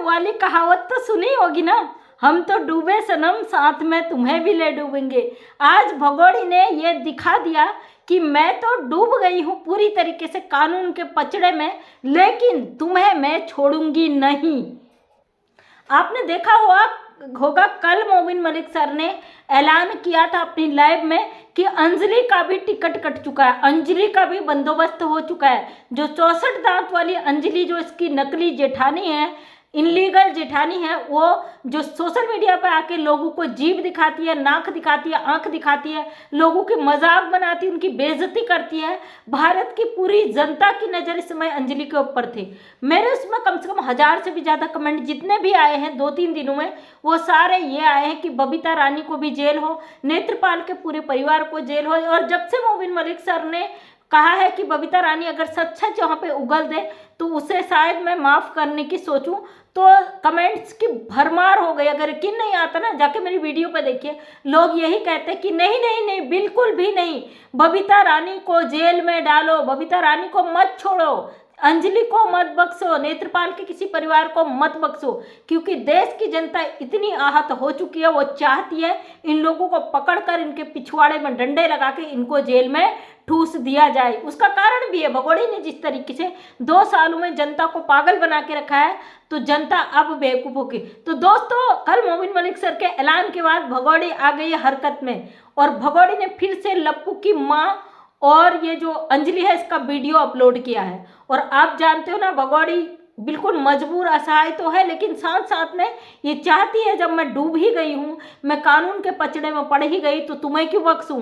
वाली कहावत तो सुनी होगी ना, हम तो डूबे सनम साथ में तुम्हें भी ले डूबेंगे। आज भगोड़ी ने ये दिखा दिया कि मैं तो डूब गई हूँ पूरी तरीके से कानून के पचड़े में, लेकिन तुम्हें मैं छोड़ूंगी नहीं। आपने देखा होगा कल मोबिन मलिक सर ने ऐलान किया था अपनी लाइव में कि अंजलि का भी टिकट कट चुका है, अंजलि का भी बंदोबस्त हो चुका है। जो 64 दांत वाली अंजलि, जो इसकी नकली जेठानी है, इनलीगल जेठानी है, वो जो सोशल मीडिया पर आके लोगों को जीभ दिखाती है, नाक दिखाती है, आंख दिखाती है, लोगों की मजाक बनाती है, उनकी बेइज्जती करती है। भारत की पूरी जनता की नज़र इस समय अंजलि के ऊपर थी। मेरे उसमें कम से कम 1000 से भी ज़्यादा कमेंट जितने भी आए हैं 2-3 दिनों में, वो सारे ये आए हैं कि बबीता रानी को भी जेल हो, नेत्रपाल के पूरे परिवार को जेल हो। और जब से मोबिन मलिक सर ने कहा है कि बबीता रानी अगर सच वहाँ पे उगल दे तो उसे शायद मैं माफ़ करने की सोचूं, तो कमेंट्स की भरमार हो गई। अगर यकीन नहीं आता ना, जाके मेरी वीडियो पे देखिए, लोग यही कहते हैं कि नहीं नहीं नहीं, बिल्कुल भी नहीं, बबीता रानी को जेल में डालो, बबीता रानी को मत छोड़ो, अंजलि को मत बख्शो, नेत्रपाल के किसी परिवार को मत बख्शो, क्योंकि देश की जनता इतनी आहत हो चुकी है। वो चाहती है इन लोगों को पकड़कर इनके पिछवाड़े में डंडे लगा के इनको जेल में ठूस दिया जाए। उसका कारण भी है, भगोड़ी ने जिस तरीके से 2 सालों में जनता को पागल बना के रखा है, तो जनता अब बेवकूफ़ होगी। तो दोस्तों, कल मोबिन मलिक सर के ऐलान के बाद भगोड़ी आ गई है हरकत में, और भगोड़ी ने फिर से लप्पू की माँ और ये जो अंजलि है इसका वीडियो अपलोड किया है। और आप जानते हो ना, भगोड़ी बिल्कुल मजबूर असहाय तो है, लेकिन साथ साथ में ये चाहती है जब मैं डूब ही गई हूँ, मैं कानून के पचड़े में पड़ ही गई, तो तुम्हें क्यों बख्शूं।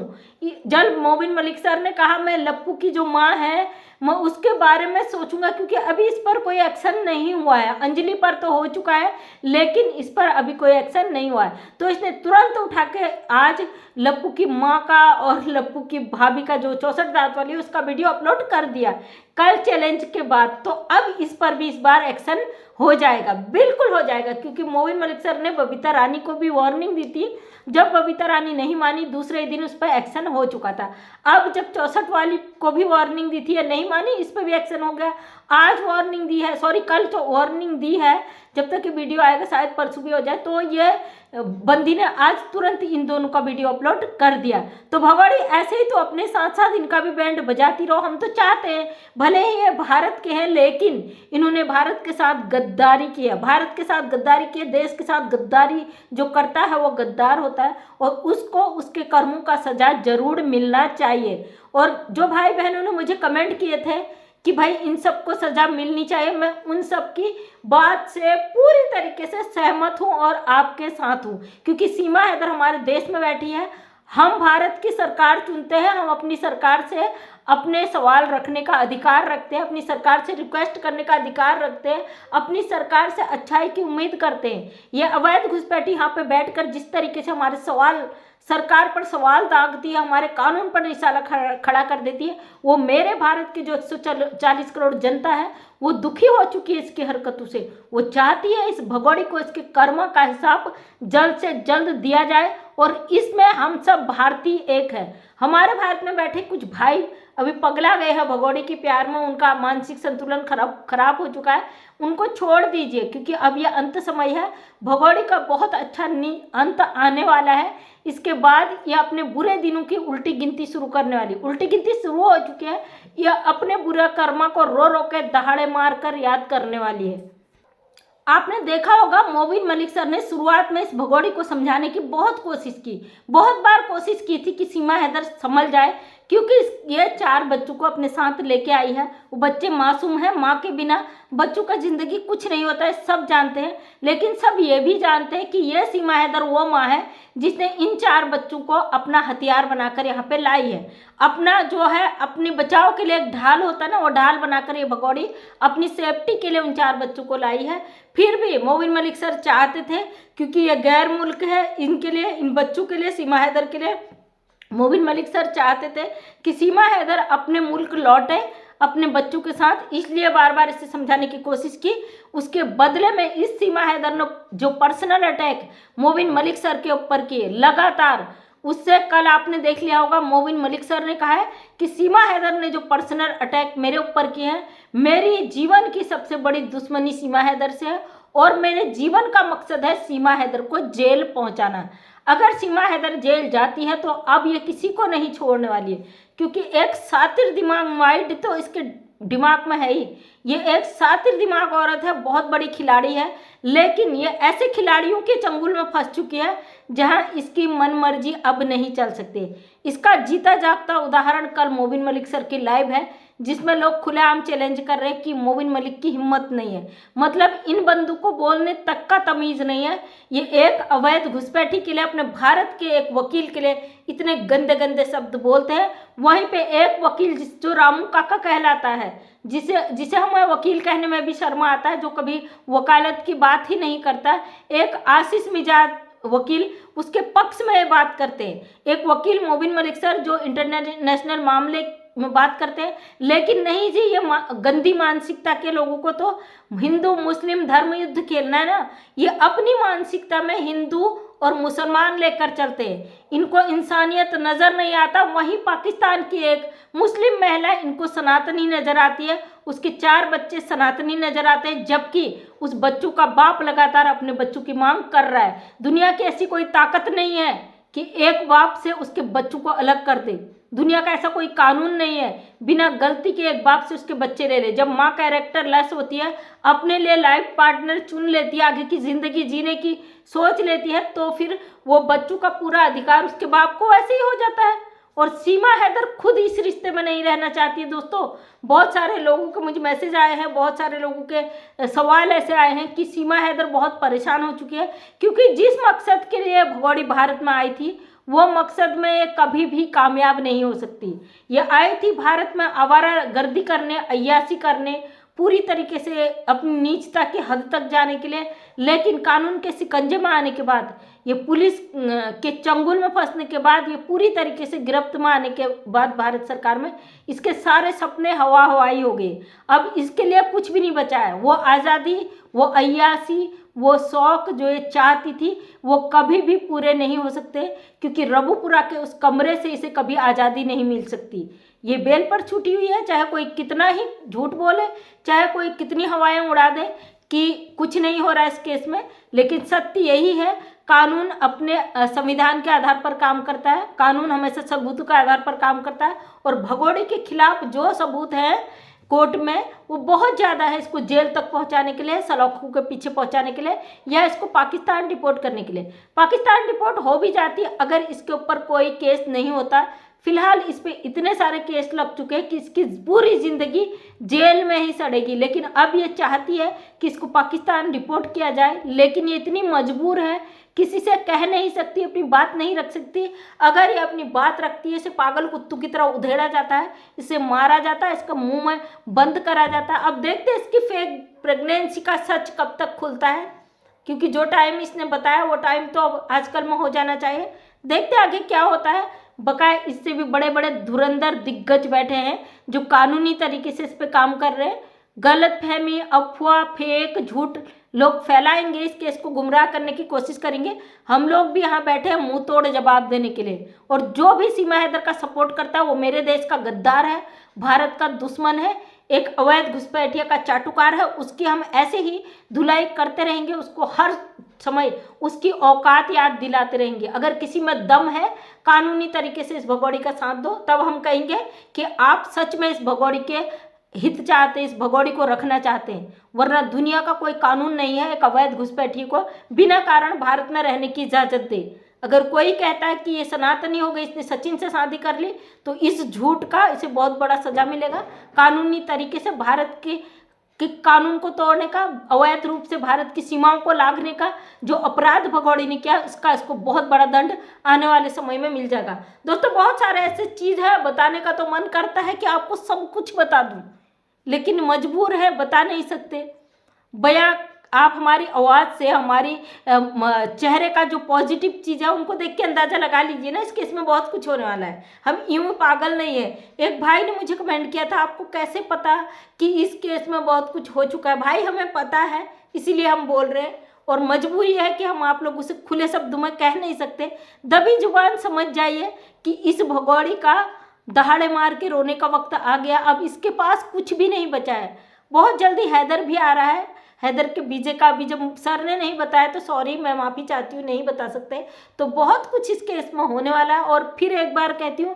जब मोबिन मलिक सर ने कहा मैं लप्पू की जो माँ है मैं उसके बारे में सोचूंगा, क्योंकि अभी इस पर कोई एक्शन नहीं हुआ है। अंजलि पर तो हो चुका है, लेकिन इस पर अभी कोई एक्शन नहीं हुआ है। तो इसने तुरंत उठा के आज लप्पू की माँ का और लप्पू की भाभी का जो 64 दांत वाली है उसका वीडियो अपलोड कर दिया कल चैलेंज के बाद। तो अब इस पर भी इस बार एक्शन हो जाएगा, बिल्कुल हो जाएगा, क्योंकि मोबिन मलिक सर ने बबीता रानी को भी वार्निंग दी थी। जब बबीता रानी नहीं मानी, दूसरे दिन उस पर एक्शन हो चुका था। अब जब 64 वाली को भी वार्निंग दी थी या नहीं मानी, इस पर भी एक्शन हो गया। आज वार्निंग दी है, सॉरी कल तो वार्निंग दी है, जब तक ये वीडियो आएगा शायद परसों भी हो जाए। तो ये बंदी ने आज तुरंत इन दोनों का वीडियो अपलोड कर दिया। तो भगोड़ी ऐसे ही तो अपने साथ साथ इनका भी बैंड बजाती रहो। हम तो चाहते हैं, भले ही ये भारत के हैं, लेकिन इन्होंने भारत के साथ गद्दारी की है, भारत के साथ गद्दारी की है। देश के साथ गद्दारी जो करता है वो गद्दार होता है, और उसको उसके कर्मों का सजा जरूर मिलना चाहिए। और जो भाई बहनों ने मुझे कमेंट किए थे कि भाई इन सबको सजा मिलनी चाहिए, मैं उन सब की बात से पूरी तरीके से सहमत हूं और आपके साथ हूं, क्योंकि सीमा हैदर हमारे देश में बैठी है। हम भारत की सरकार चुनते हैं, हम अपनी सरकार से अपने सवाल रखने का अधिकार रखते हैं, अपनी सरकार से रिक्वेस्ट करने का अधिकार रखते हैं, अपनी सरकार से अच्छाई की उम्मीद करते हैं। ये अवैध घुसपैठी यहाँ पे बैठकर जिस तरीके से हमारे सरकार पर सवाल दागती है, हमारे कानून पर निशाना खड़ा कर देती है, वो मेरे भारत की जो 140 करोड़ जनता है वो दुखी हो चुकी है इसकी हरकतों से। वो चाहती है इस भगोड़ी को इसके कर्म का हिसाब जल्द से जल्द दिया जाए, और इसमें हम सब भारतीय एक है। हमारे भारत में बैठे कुछ भाई अभी पगला गए हैं भगोड़ी के प्यार में, उनका मानसिक संतुलन खराब हो चुका है, उनको छोड़ दीजिए, क्योंकि अब यह अंत समय है। भगोड़ी का बहुत अच्छा अंत आने वाला है। इसके बाद यह अपने बुरे दिनों की उल्टी गिनती शुरू करने वाली, उल्टी गिनती शुरू हो चुकी है। यह अपने बुरे कर्मा को रो रो के दहाड़े मार कर याद करने वाली है। आपने देखा होगा मोबिन मलिक सर ने शुरुआत में इस भगोड़ी को समझाने की बहुत कोशिश की, बहुत बार कोशिश की थी कि सीमा हैदर संभल जाए, क्योंकि ये 4 बच्चों को अपने साथ लेके आई है। वो बच्चे मासूम हैं, माँ के बिना बच्चों का जिंदगी कुछ नहीं होता है, सब जानते हैं। लेकिन सब ये भी जानते हैं कि ये सीमा हैदर वो माँ है जिसने इन 4 बच्चों को अपना हथियार बनाकर यहाँ पे लाई है। अपना जो है अपने बचाव के लिए एक ढाल होता है ना, वो ढाल बनाकर ये भगोड़ी अपनी सेफ्टी के लिए उन 4 बच्चों को लाई है। फिर भी मोबिन मलिक सर चाहते थे, क्योंकि ये गैर मुल्क है, इनके लिए, इन बच्चों के लिए, सीमा हैदर के लिए मोबिन मलिक सर चाहते थे कि सीमा हैदर अपने मुल्क लौटे अपने बच्चों के साथ, इसलिए बार बार इसे समझाने की कोशिश की। उसके बदले में इस सीमा हैदर ने जो personal attack Mobin Malik sir के ऊपर किए लगातार, उससे कल आपने देख लिया होगा मोबिन मलिक सर ने कहा है कि सीमा हैदर ने जो पर्सनल अटैक मेरे ऊपर किए हैं, मेरी जीवन की सबसे बड़ी दुश्मनी सीमा हैदर से है, और मेरे जीवन का मकसद है सीमा हैदर को जेल पहुंचाना। अगर सीमा हैदर जेल जाती है तो अब ये किसी को नहीं छोड़ने वाली है, क्योंकि एक सातिर दिमाग माइंड तो इसके दिमाग में है ही। ये एक सातिर दिमाग औरत है, बहुत बड़ी खिलाड़ी है, लेकिन ये ऐसे खिलाड़ियों के चंगुल में फंस चुकी है जहां इसकी मनमर्जी अब नहीं चल सकती। इसका जीता जागता उदाहरण कल मोबिन मलिक सर की लाइव है, जिसमें लोग खुलेआम चैलेंज कर रहे हैं कि मोबिन मलिक की हिम्मत नहीं है, मतलब इन बंदों को बोलने तक का तमीज नहीं है। ये एक अवैध घुसपैठी के लिए, अपने भारत के एक वकील के लिए इतने गंदे गंदे शब्द बोलते हैं। वहीं पे एक वकील जो रामू काका कहलाता है, जिसे हमें वकील कहने में भी शर्मा आता है, जो कभी वकालत की बात ही नहीं करता, एक आशीष मिजाज वकील उसके पक्ष में बात करते हैं। एक वकील मोबिन मलिक सर जो इंटरनेशनल मामले में बात करते हैं, लेकिन नहीं जी, ये गंदी मानसिकता के लोगों को तो हिंदू मुस्लिम धर्म युद्ध खेलना है ना, ये अपनी मानसिकता में हिंदू और मुसलमान लेकर चलते हैं, इनको इंसानियत नज़र नहीं आता। वहीं पाकिस्तान की एक मुस्लिम महिला इनको सनातनी नज़र आती है, उसके 4 बच्चे सनातनी नज़र आते हैं, जबकि उस बच्चों का बाप लगातार अपने बच्चों की मांग कर रहा है। दुनिया की ऐसी कोई ताकत नहीं है कि एक बाप से उसके बच्चों को अलग कर दे। दुनिया का ऐसा कोई कानून नहीं है बिना गलती के एक बाप से उसके बच्चे ले ले। जब माँ कैरेक्टर लेस होती है, अपने लिए लाइफ पार्टनर चुन लेती है, आगे की जिंदगी जीने की सोच लेती है, तो फिर वो बच्चों का पूरा अधिकार उसके बाप को वैसे ही हो जाता है। और सीमा हैदर खुद इस रिश्ते में नहीं रहना चाहती है। दोस्तों, बहुत सारे लोगों के मुझे मैसेज आए हैं, बहुत सारे लोगों के सवाल ऐसे आए हैं कि सीमा हैदर बहुत परेशान हो चुकी है, क्योंकि जिस मकसद के लिए भगोड़ी भारत में आई थी वो मकसद में ये कभी भी कामयाब नहीं हो सकती। ये आई थी भारत में आवारा गर्दी करने, अय्याशी करने, पूरी तरीके से अपनी नीचता की हद तक जाने के लिए, लेकिन कानून के शिकंजे में आने के बाद, ये पुलिस के चंगुल में फंसने के बाद, ये पूरी तरीके से गिरफ्त में आने के बाद भारत सरकार में इसके सारे सपने हवा हवाई हो गए। अब इसके लिए कुछ भी नहीं बचा है। वो आज़ादी, वो अय्याशी, वो शौक जो ये चाहती थी, वो कभी भी पूरे नहीं हो सकते, क्योंकि रबुपुरा के उस कमरे से इसे कभी आज़ादी नहीं मिल सकती। ये बेल पर छूटी हुई है, चाहे कोई कितना ही झूठ बोले, चाहे कोई कितनी हवाएं उड़ा दे कि कुछ नहीं हो रहा है इस केस में, लेकिन सत्य यही है, कानून अपने संविधान के आधार पर काम करता है, कानून हमेशा सबूतों के आधार पर काम करता है। और भगोड़े के खिलाफ जो सबूत है कोर्ट में, वो बहुत ज़्यादा है इसको जेल तक पहुंचाने के लिए, सलाखों के पीछे पहुंचाने के लिए, या इसको पाकिस्तान डिपोर्ट करने के लिए। पाकिस्तान डिपोर्ट हो भी जाती अगर इसके ऊपर कोई केस नहीं होता। फिलहाल इस पे इतने सारे केस लग चुके हैं कि इसकी पूरी ज़िंदगी जेल में ही सड़ेगी, लेकिन अब ये चाहती है कि इसको पाकिस्तान डिपोर्ट किया जाए, लेकिन ये इतनी मजबूर है, किसी से कह नहीं सकती, अपनी बात नहीं रख सकती। अगर ये अपनी बात रखती है, इसे पागल कुत्तों की तरह उधेड़ा जाता है, इसे मारा जाता है, इसका मुंह में बंद करा जाता है। अब देखते हैं इसकी फेक प्रेगनेंसी का सच कब तक खुलता है, क्योंकि जो टाइम इसने बताया वो टाइम तो अब आजकल में हो जाना चाहिए। देखते हैं आगे क्या होता है। बकाए इससे भी बड़े बड़े धुरंधर दिग्गज बैठे हैं जो कानूनी तरीके से इस पे काम कर रहे हैं। गलत फहमी, अफवाह, फेक, झूठ लोग फैलाएंगे, इस केस को गुमराह करने की कोशिश करेंगे। हम लोग भी यहाँ बैठे हैं मुंह तोड़ जवाब देने के लिए। और जो भी सीमा हैदर का सपोर्ट करता है वो मेरे देश का गद्दार है, भारत का दुश्मन है, एक अवैध घुसपैठिया का चाटुकार है। उसकी हम ऐसे ही धुलाई करते रहेंगे, उसको हर समय उसकी औकात याद दिलाते रहेंगे। अगर किसी में दम है कानूनी तरीके से इस भगोड़ी का साथ दो, तब हम कहेंगे कि आप सच में इस भगोड़ी के हित चाहते हैं, इस भगोड़ी को रखना चाहते हैं। वरना दुनिया का कोई कानून नहीं है एक अवैध घुसपैठी को बिना कारण भारत में रहने की इजाज़त दे। अगर कोई कहता है कि ये सनातनी हो गई, इसने सचिन से शादी कर ली, तो इस झूठ का इसे बहुत बड़ा सजा मिलेगा। कानूनी तरीके से भारत के कानून को तोड़ने का, अवैध रूप से भारत की सीमाओं को लांघने का जो अपराध भगोड़ी ने किया, इसको बहुत बड़ा दंड आने वाले समय में मिल जाएगा। दोस्तों, बहुत सारे ऐसे चीज़ है, बताने का तो मन करता है कि आपको सब कुछ बता दूं, लेकिन मजबूर है, बता नहीं सकते। बयां आप हमारी आवाज़ से, हमारी चेहरे का जो पॉजिटिव चीज़ है उनको देख के अंदाज़ा लगा लीजिए ना, इस केस में बहुत कुछ होने वाला है। हम यूं पागल नहीं है। एक भाई ने मुझे कमेंट किया था, आपको कैसे पता कि इस केस में बहुत कुछ हो चुका है? भाई, हमें पता है, इसीलिए हम बोल रहे हैं। और मजबूरी है कि हम आप लोगों से खुले शब्दों में कह नहीं सकते। दबी जुबान समझ जाइए कि इस भगोड़ी का दहाड़े मार के रोने का वक्त आ गया। अब इसके पास कुछ भी नहीं बचा है। बहुत जल्दी हैदर भी आ रहा है। हैदर के बीजे का भी जब सर ने नहीं बताया तो सॉरी, मैं माफ़ी चाहती हूँ, नहीं बता सकते। तो बहुत कुछ इस केस में होने वाला है। और फिर एक बार कहती हूँ,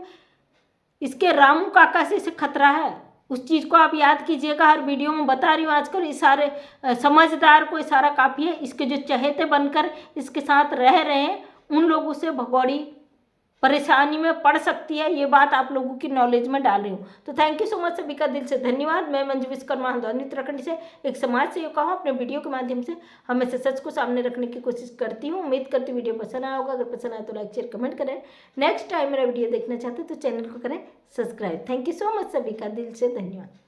इसके रामू काका से इसे खतरा है, उस चीज़ को आप याद कीजिएगा। हर वीडियो में बता रही हूँ आजकल, इशारे समझदार को इशारा काफ़ी है। इसके जो चहेते बनकर इसके साथ रह रहे हैं उन लोगों से भगौड़ी परेशानी में पड़ सकती है, ये बात आप लोगों की नॉलेज में डाल रही हूँ। तो थैंक यू सो मच, सभी का दिल से धन्यवाद। मैं मंजू विश्वकर्मा हल्द्वानी उत्तराखंड से एक समाज सेविका हूँ। अपने वीडियो के माध्यम से हमेशा सच को सामने रखने की कोशिश करती हूँ। उम्मीद करती हूँ वीडियो पसंद आया होगा। अगर पसंद आए तो लाइक शेयर कमेंट करें। नेक्स्ट टाइम मेरा वीडियो देखना चाहते तो चैनल को करें subscribe. Thank you so much, सभी का दिल से धन्यवाद।